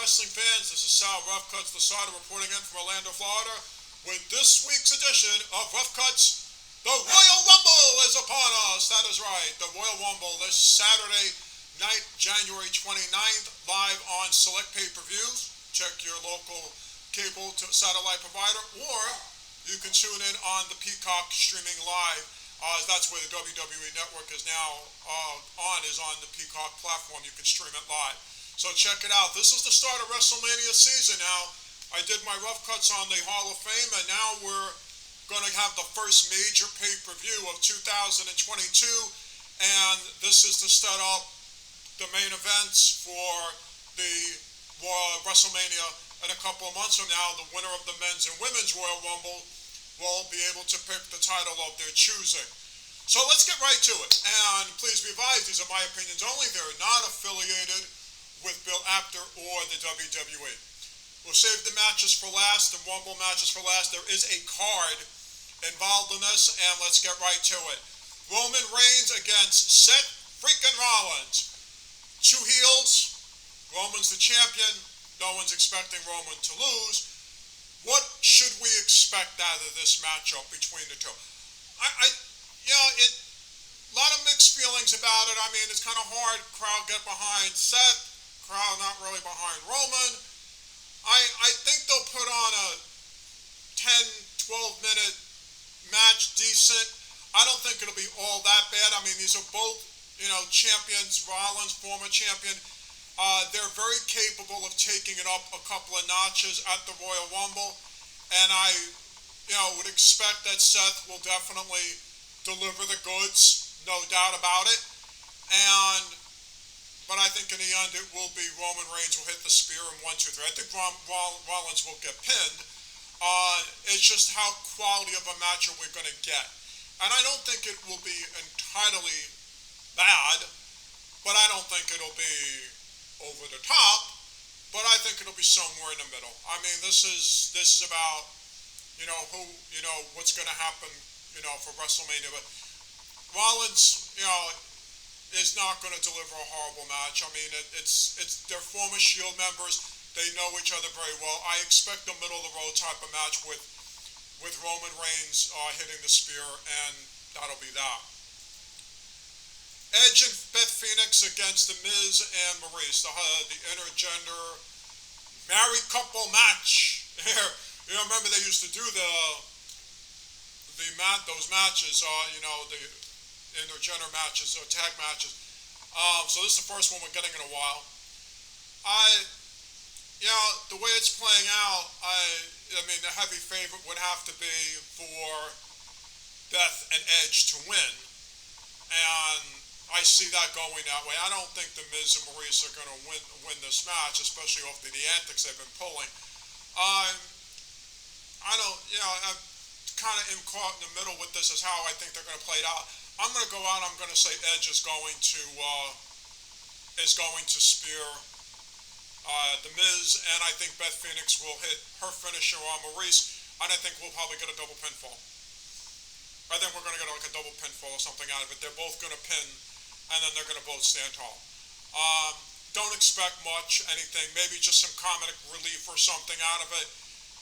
wrestling fans, this is Sal LaSardo reporting in from Orlando, Florida, with this week's edition of Rough Cuts. The Royal Rumble is upon us. That is right, the Royal Rumble this Saturday night, January 29th, live on select pay-per-views. Check your local cable satellite provider, or you can tune in on the Peacock streaming live. That's where the WWE Network is now is on the Peacock platform. You can stream it live. So check it out. This is the start of WrestleMania season now. I did my rough cuts on the Hall of Fame, and now we're going to have the first major pay-per-view of 2022. And this is to set up the main events for the WrestleMania in a couple of months from now. The winner of the men's and women's Royal Rumble will be able to pick the title of their choosing. So let's get right to it. And please be advised, these are my opinions only. They're not affiliated with Bill Apter or the WWE. We'll save the matches for last, the Rumble matches for last. There is a card involved in this, and let's get right to it. Roman Reigns against Seth freaking Rollins. Two heels. Roman's the champion. No one's expecting Roman to lose. What should we expect out of this matchup between the two? A lot of mixed feelings about it. I mean, it's kind of hard. Crowd get behind Seth. Crowd not really behind Roman. I think they'll put on a 10, 12-minute match decent. I don't think it'll be all that bad. I mean, these are both, champions. Rollins, former champion. They're very capable of taking it up a couple of notches at the Royal Rumble. And I, would expect that Seth will definitely deliver the goods, no doubt about it. But I think in the end it will be Roman Reigns will hit the spear in 1, 2, 3. I think Rollins will get pinned. It's just how quality of a match we're going to get. And I don't think it will be entirely bad, but I don't think it'll be over the top, but I think it'll be somewhere in the middle. I mean, this is about, what's going to happen, for WrestleMania. But Rollins, is not going to deliver a horrible match. I mean, it's their former Shield members. They know each other very well. I expect a middle-of-the-road type of match with Roman Reigns hitting the spear, and that'll be that. Edge and Beth Phoenix against The Miz and Maryse, the intergender married couple match. Remember they used to do those matches, the intergender matches or tag matches. So this is the first one we're getting in a while. The way it's playing out, I mean, the heavy favorite would have to be for Beth and Edge to win, and I see that going that way. I don't think The Miz and Maryse are going to win this match, especially after the antics they've been pulling. I kind of am caught in the middle with this as how I think they're going to play it out. I'm going to go out. I'm going to say Edge is going to spear The Miz, and I think Beth Phoenix will hit her finisher on Maryse, and I think we'll probably get a double pinfall. I think we're going to get like a double pinfall or something out of it. They're both going to pin, and then they're going to both stand tall. Don't expect much, anything. Maybe just some comic relief or something out of it.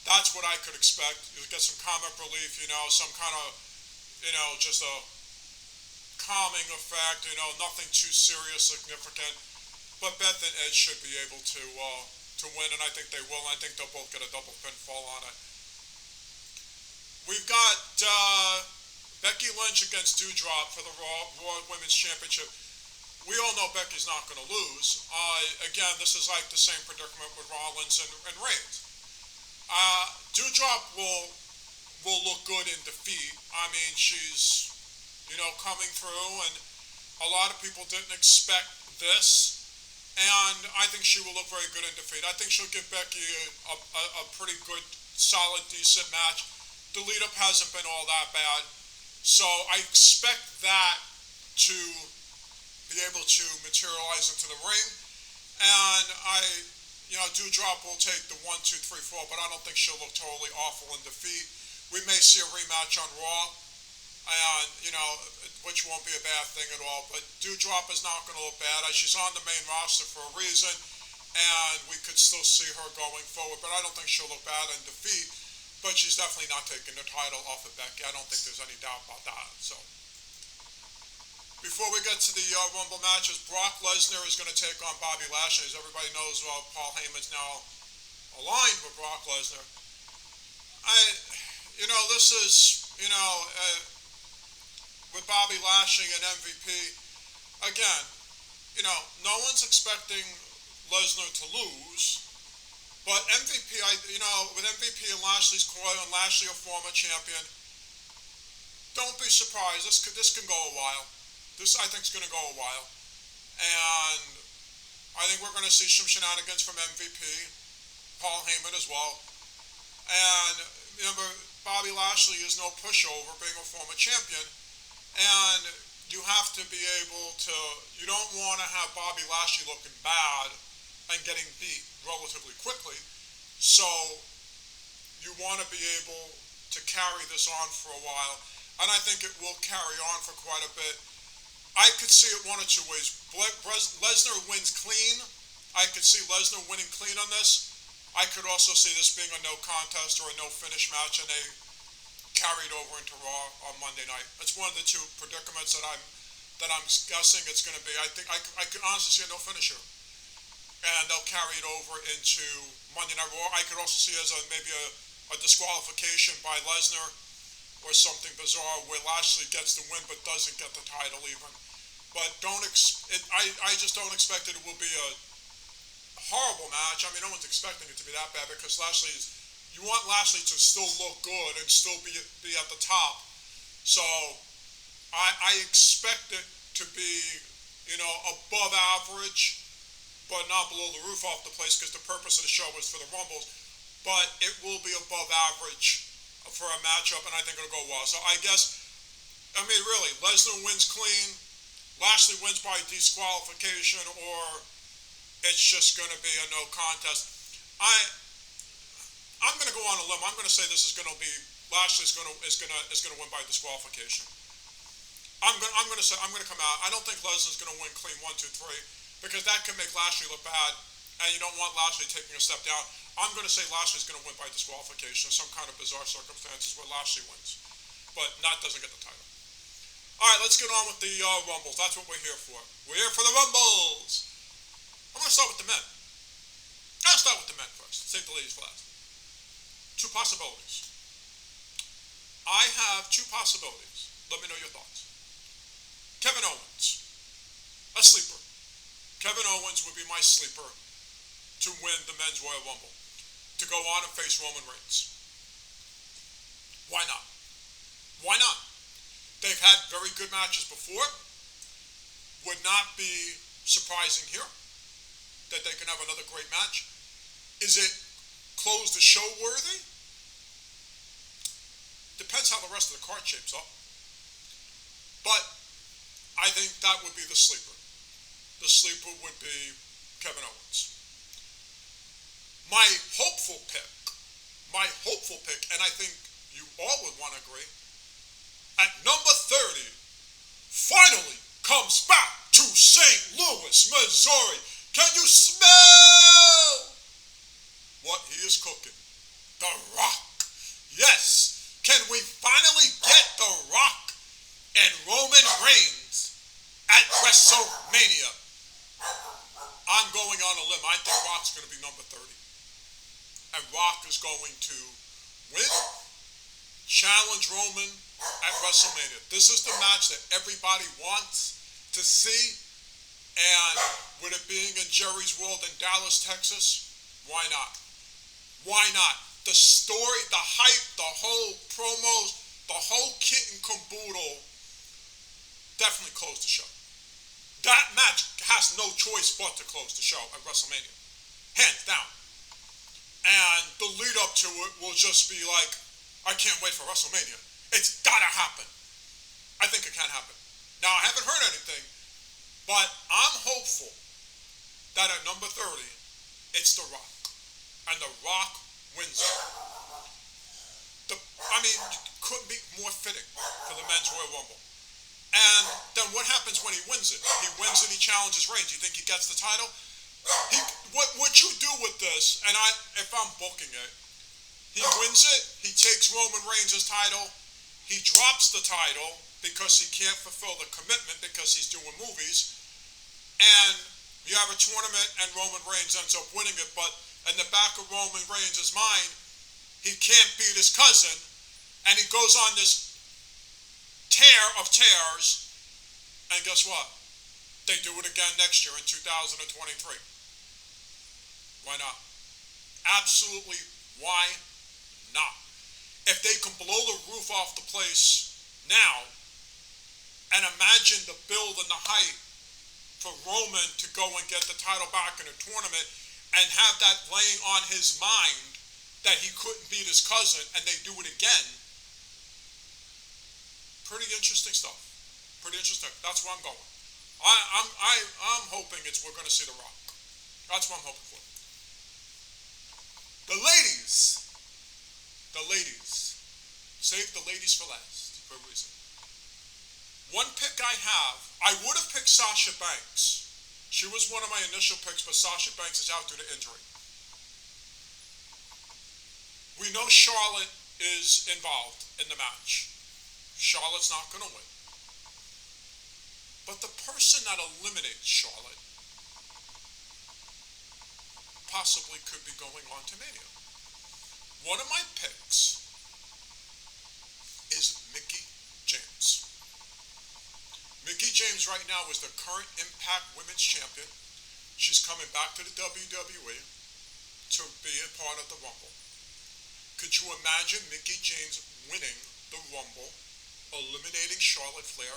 That's what I could expect. You get some comic relief, some kind of, just a calming effect, nothing too serious, significant. But Beth and Edge should be able to win, and I think they will. And I think they'll both get a double pinfall on it. We've got Becky Lynch against Doudrop for the Raw Women's Championship. We all know Becky's not going to lose. Again, this is like the same predicament with Rollins and Reigns. Doudrop will look good in defeat. I mean, she's, coming through, and a lot of people didn't expect this, and I think she will look very good in defeat. I think she'll give Becky a pretty good, solid, decent match. The lead-up hasn't been all that bad, so I expect that to be able to materialize into the ring, and Doudrop will take the 1, 2, 3, 4, but I don't think she'll look totally awful in defeat. We may see a rematch on Raw, and, which won't be a bad thing at all, but Doudrop is not going to look bad. She's on the main roster for a reason, and we could still see her going forward, but I don't think she'll look bad in defeat, but she's definitely not taking the title off of Becky. I don't think there's any doubt about that. So, before we get to the Rumble matches, Brock Lesnar is going to take on Bobby Lashley. As everybody knows, Paul Heyman's now aligned with Brock Lesnar. This is, with Bobby Lashley and MVP, again, no one's expecting Lesnar to lose, but MVP, with MVP and Lashley's coil and Lashley a former champion, don't be surprised. This can go a while. This, I think, is going to go a while. And I think we're going to see some shenanigans from MVP, Paul Heyman as well. And remember, Bobby Lashley is no pushover, being a former champion. And you have to be able to, you don't want to have Bobby Lashley looking bad and getting beat relatively quickly. So you want to be able to carry this on for a while. And I think it will carry on for quite a bit. I could see it one or two ways. Lesnar wins clean. I could see Lesnar winning clean on this. I could also see this being a no contest or a no finish match, and they carried over into Raw on Monday night. It's one of the two predicaments that I'm guessing it's going to be. I think I could honestly see a no finisher, and they'll carry it over into Monday Night Raw. I could also see it as maybe a disqualification by Lesnar or something bizarre where Lashley gets the win but doesn't get the title even. But I just don't expect it will be a horrible match. I mean, no one's expecting it to be that bad because you want Lashley to still look good and still be at the top. So I expect it to be, above average, but not below the roof off the place because the purpose of the show is for the Rumbles. But it will be above average for a matchup, and I think it'll go well. So really, Lesnar wins clean, Lashley wins by disqualification, or it's just going to be a no contest. I'm going to go on a limb. I'm going to say this is going to be Lashley's going to win by disqualification. I'm going to come out. I don't think Lesnar's going to win clean 1, 2, 3 because that can make Lashley look bad, and you don't want Lashley taking a step down. I'm going to say Lashley's going to win by disqualification, some kind of bizarre circumstances where Lashley wins, but doesn't get the title. All right, let's get on with the Rumbles. That's what we're here for. We're here for the Rumbles. I'm going to start with the men. I'll start with the men first. Save the ladies for last. Two possibilities. I have two possibilities. Let me know your thoughts. Kevin Owens, a sleeper. Kevin Owens would be my sleeper to win the Men's Royal Rumble, to go on and face Roman Reigns. Why not? Why not? They've had very good matches before. Would not be surprising here that they can have another great match. Is it close the show worthy? Depends how the rest of the card shapes up. But I think that would be the sleeper. The sleeper would be Kevin Owens. My hopeful pick, and I think you all would want to agree, at number 30, finally comes back to St. Louis, Missouri. Can you smell what he is cooking? The Rock. Yes. Can we finally get The Rock and Roman Reigns at WrestleMania? I'm going on a limb. I think Rock's going to be number 30. And Rock is going to win, challenge Roman at WrestleMania. This is the match that everybody wants to see. And with it being in Jerry's World in Dallas, Texas, why not? Why not? The story, the hype, the whole promos, the whole kit and caboodle definitely closed the show. That match has no choice but to close the show at WrestleMania. Hands down. And the lead up to it will just be like, I can't wait for WrestleMania. It's gotta happen. I think it can happen. Now, I haven't heard anything, but I'm hopeful that at number 30, it's The Rock. And The Rock wins it. Couldn't be more fitting for the Men's Royal Rumble. And then what happens when he wins it? He wins and he challenges Reigns. You think he gets the title? What with this, and if I'm booking it, he wins it, he takes Roman Reigns' title, he drops the title because he can't fulfill the commitment because he's doing movies, and you have a tournament and Roman Reigns ends up winning it, but in the back of Roman Reigns' mind, he can't beat his cousin, and he goes on this tear of tears, and guess what? They do it again next year in 2023. Why not? Absolutely, why not? If they can blow the roof off the place now, and imagine the build and the hype for Roman to go and get the title back in a tournament, and have that laying on his mind that he couldn't beat his cousin, and they do it again. Pretty interesting stuff. Pretty interesting. That's where I'm going. I'm hoping we're going to see The Rock. That's what I'm hoping for. The ladies. Save the ladies for last for a reason. One pick I would have picked Sasha Banks. She was one of my initial picks, but Sasha Banks is out due to injury. We know Charlotte is involved in the match. Charlotte's not going to win. But the person that eliminates Charlotte possibly could be going on to Mania. One of my picks is Mickie James. Mickie James right now is the current Impact Women's Champion. She's coming back to the WWE to be a part of the Rumble. Could you imagine Mickie James winning the Rumble, eliminating Charlotte Flair,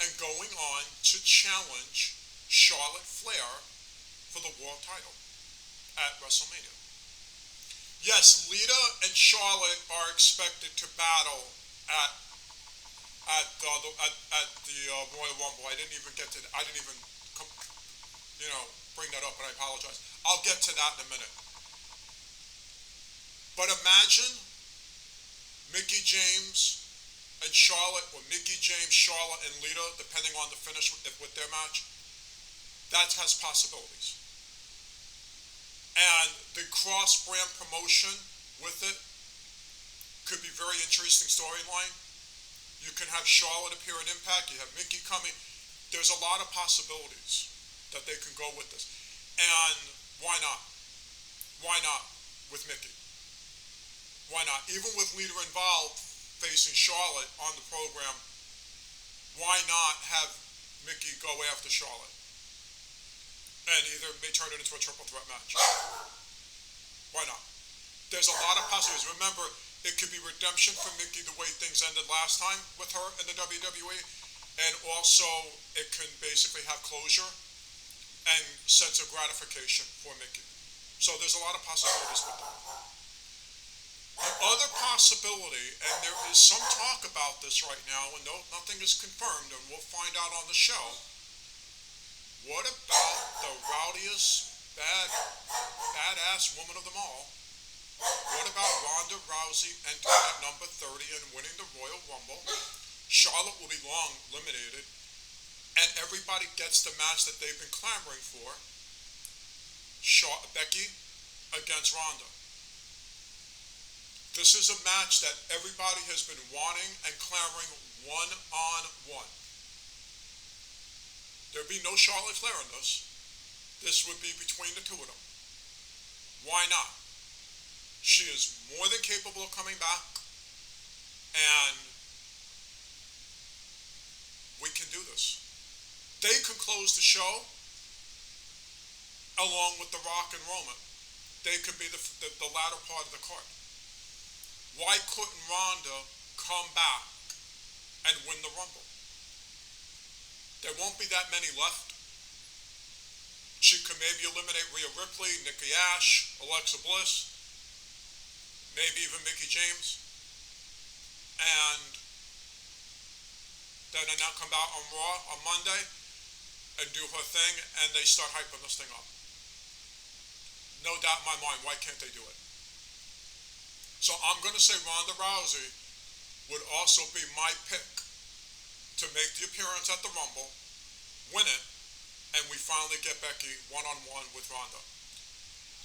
and going on to challenge Charlotte Flair for the world title at WrestleMania? Yes, Lita and Charlotte are expected to battle at the Royal Rumble. I didn't even bring that up, and I apologize. I'll get to that in a minute. But imagine Mickie James and Charlotte, or Mickie James, Charlotte, and Lita, depending on the finish with their match. That has possibilities. And the cross-brand promotion with it could be very interesting storyline. You can have Charlotte appear in Impact. You have Mickie coming. There's a lot of possibilities that they can go with this. And why not? Why not with Mickie? Why not? Even with Lita involved facing Charlotte on the program, why not have Mickie go after Charlotte? And either may turn it into a triple threat match. Why not? There's a lot of possibilities. Remember, it could be redemption for Mickie the way things ended last time with her in the WWE. And also, it can basically have closure and sense of gratification for Mickie. So there's a lot of possibilities with that. The other possibility, and there is some talk about this right now, and nothing is confirmed, and we'll find out on the show. What about the rowdiest, badass woman of them all? What about Ronda Rousey entering at number 30 and winning the Royal Rumble? Charlotte will be long eliminated, and everybody gets the match that they've been clamoring for. Becky against Ronda. This is a match that everybody has been wanting and clamoring one-on-one. There'd be no Charlotte Flair in this. This would be between the two of them. Why not? She is more than capable of coming back, and we can do this. They can close the show along with The Rock and Roman. They could be the latter part of the card. Why couldn't Ronda come back and win the Rumble? There won't be that many left. She could maybe eliminate Rhea Ripley, Nikki Ash, Alexa Bliss, maybe even Mickie James. And then now come out on Raw on Monday and do her thing, and they start hyping this thing up. No doubt in my mind, why can't they do it? So I'm going to say Ronda Rousey would also be my pick to make the appearance at the Rumble, win it, and we finally get Becky one-on-one with Ronda.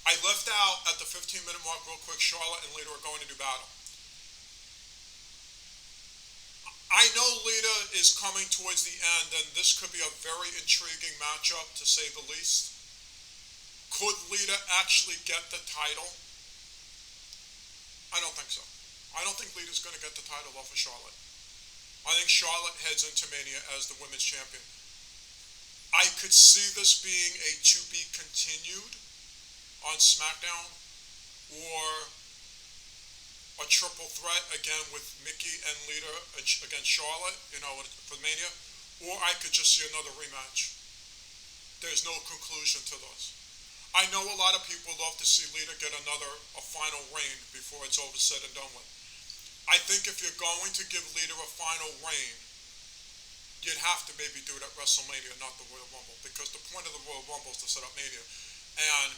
I left out at the 15-minute mark real quick, Charlotte and Lita are going to do battle. I know Lita is coming towards the end, and this could be a very intriguing matchup, to say the least. Could Lita actually get the title? I don't think so. I don't think Lita's going to get the title off of Charlotte. I think Charlotte heads into Mania as the women's champion. I could see this being a to be continued on SmackDown, or a triple threat again with Mickey and Lita against Charlotte, for Mania, or I could just see another rematch. There's no conclusion to this. I know a lot of people love to see Lita get a final reign before it's over, said and done with. I think if you're going to give Lita a final reign, you'd have to maybe do it at WrestleMania, not the Royal Rumble, because the point of the Royal Rumble is to set up Mania, and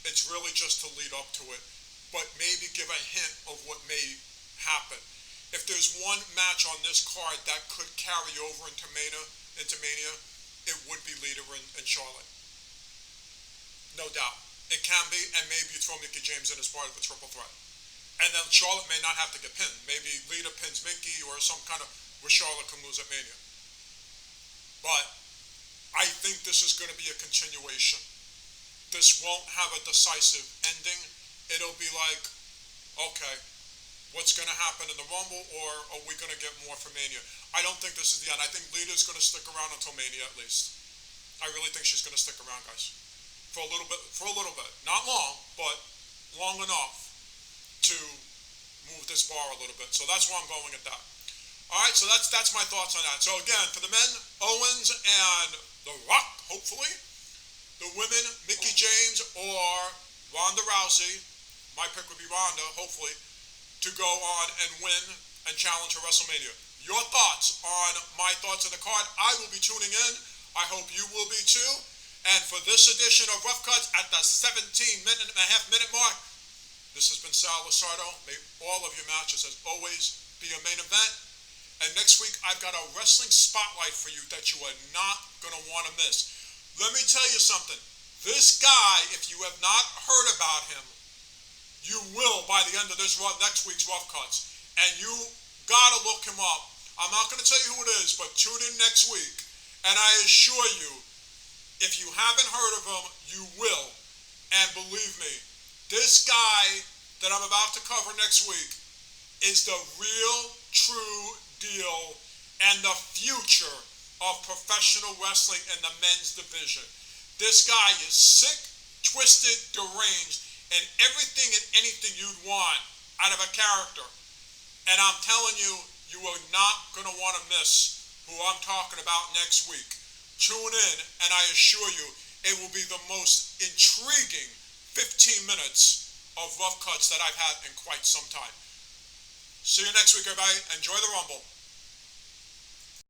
it's really just to lead up to it, but maybe give a hint of what may happen. If there's one match on this card that could carry over into Mania, it would be Lita and Charlotte. No doubt. It can be, and maybe you throw Mickie James in as part of the triple threat. And then Charlotte may not have to get pinned. Maybe Lita pins Mickie, or some kind of where Charlotte can lose at Mania. But I think this is going to be a continuation. This won't have a decisive ending. It'll be like, okay, what's going to happen in the Rumble, or are we going to get more for Mania? I don't think this is the end. I think Lita's going to stick around until Mania at least. I really think she's going to stick around, guys. For a little bit. Not long, but long enough to move this bar a little bit. So that's where I'm going at that. Alright, so that's my thoughts on that. So again, for the men, Owens and The Rock, hopefully. The women, Mickie James or Ronda Rousey. My pick would be Ronda, hopefully, to go on and win and challenge for WrestleMania. Your thoughts on my thoughts on the card? I will be tuning in. I hope you will be too. And for this edition of Rough Cuts at the 17.5-minute mark, this has been Sal LaSardo. May all of your matches, as always, be a main event. And next week, I've got a wrestling spotlight for you that you are not going to want to miss. Let me tell you something. This guy, if you have not heard about him, you will by the end of this next week's Rough Cuts. And you got to look him up. I'm not going to tell you who it is, but tune in next week. And I assure you, if you haven't heard of him, you will. And believe me, this guy that I'm about to cover next week is the real, true deal and the future of professional wrestling in the men's division. This guy is sick, twisted, deranged, and everything and anything you'd want out of a character. And I'm telling you, you are not going to want to miss who I'm talking about next week. Tune in, and I assure you, it will be the most intriguing 15 minutes of Rough Cuts that I've had in quite some time. See you next week, everybody. Enjoy the Rumble.